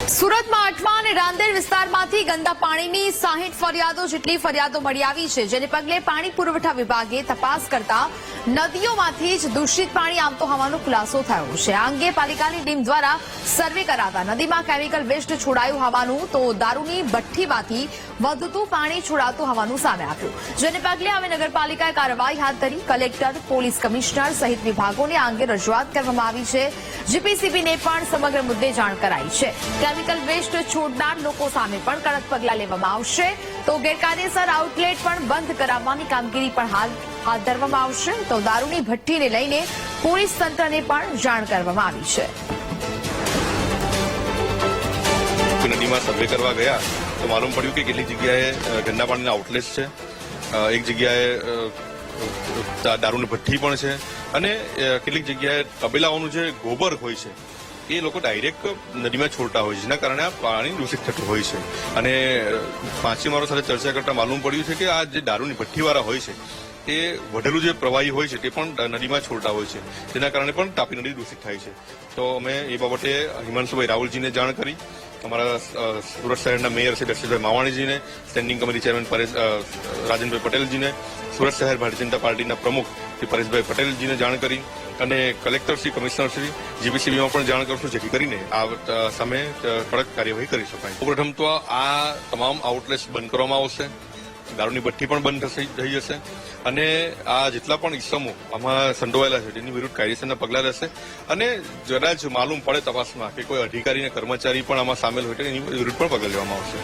સુરતમાં અઠવા અને રાંદેર વિસ્તારમાંથી ગંદા પાણીની 60 ફરિયાદો જેટલી ફરિયાદો મળી આવી છે, જેને પગલે પાણી પુરવઠા વિભાગે તપાસ કરતા નદીઓમાંથી જ દૂષિત પાણી આવતો હોવાનો ખુલાસો થયો છે। આ અંગે પાલિકાની ટીમ દ્વારા સર્વે કરાતા નદીમાં કેમિકલ વેસ્ટ છોડાયું હોવાનું તો દારૂની ભઠ્ઠીમાંથી વધતું પાણી છોડાતું હોવાનું સામે આવ્યું, જેને પગલે હવે નગરપાલિકાએ કાર્યવાહી હાથ ધરી કલેક્ટર, પોલીસ કમિશનર સહિત વિભાગોને આ અંગે રજૂઆત કરવામાં આવી છે। જીપીસીબીને પણ સમગ્ર મુદ્દે જાણ કરાઈ છે। કેમિકલ વેસ્ટ છોડનાર લોકો સામે પણ કડક પગલાં લેવામાં આવશે, તો ગેરકાયદેસર આઉટલેટ પણ બંધ કરાવવાની કામગીરી પણ હાથ ધરવામાં આવશે। તો દારૂની ભઠ્ઠીને લઈને પોલીસ તંત્રને પણ જાણ કરવામાં આવી છે। નદીમાં સર્વે કરવા ગયા તો માલુમ પડ્યું કે કેટલીક જગ્યાએ ગંદા પાણીના આઉટલેટ છે, એક જગ્યાએ દારૂની ભઠ્ઠી પણ છે અને કેટલીક જગ્યાએ તબેલાઓનું જે ગોબર હોય છે એ લોકો ડાયરેક્ટ નદીમાં છોડતા હોય છે, જેના કારણે આ પાણી દૂષિત થતું હોય છે। અને માછીમારો સાથે ચર્ચા કરતા માલુમ પડ્યું છે કે આ જે દારૂની ભઠ્ઠીવાળા હોય છે એ વધેલું જે પ્રવાહી હોય છે તે પણ નદીમાં છોડતા હોય છે, જેના કારણે પણ તાપી નદી દૂષિત થાય છે। તો અમે એ બાબતે હિમાંશુભાઈ રાહુલજીને જાણ કરી, અમારા સુરત શહેરના મેયર શ્રી દર્શિતભાઈ માવાણીજીને, સ્ટેન્ડિંગ કમિટી ચેરમેન રાજનભાઈ પટેલજીને, સુરત શહેર ભારતીય જનતા પાર્ટીના પ્રમુખ શ્રી પરેશભાઈ પટેલજીને જાણ કરી અને કલેક્ટર શ્રી, કમિશનર શ્રી, જીપીસીબીમાં પણ જાણ કરશું, જેથી કરીને આ સામે કડક કાર્યવાહી કરી શકાય। સૌપ્રથમ તો આ તમામ આઉટલેટ્સ બંધ કરવામાં આવશે, દારૂની ભઠ્ઠી પણ બંધ થઈ જશે અને આ જેટલા પણ ઇસમો આમાં સંડોવાયેલા છે તેની વિરુદ્ધ કાયદેસરના પગલાં લેશે અને જરા જ માલુમ પડે તપાસમાં કે કોઈ અધિકારી અને કર્મચારી પણ આમાં સામેલ હોય તો એની વિરુદ્ધ પણ પગલાં લેવામાં આવશે।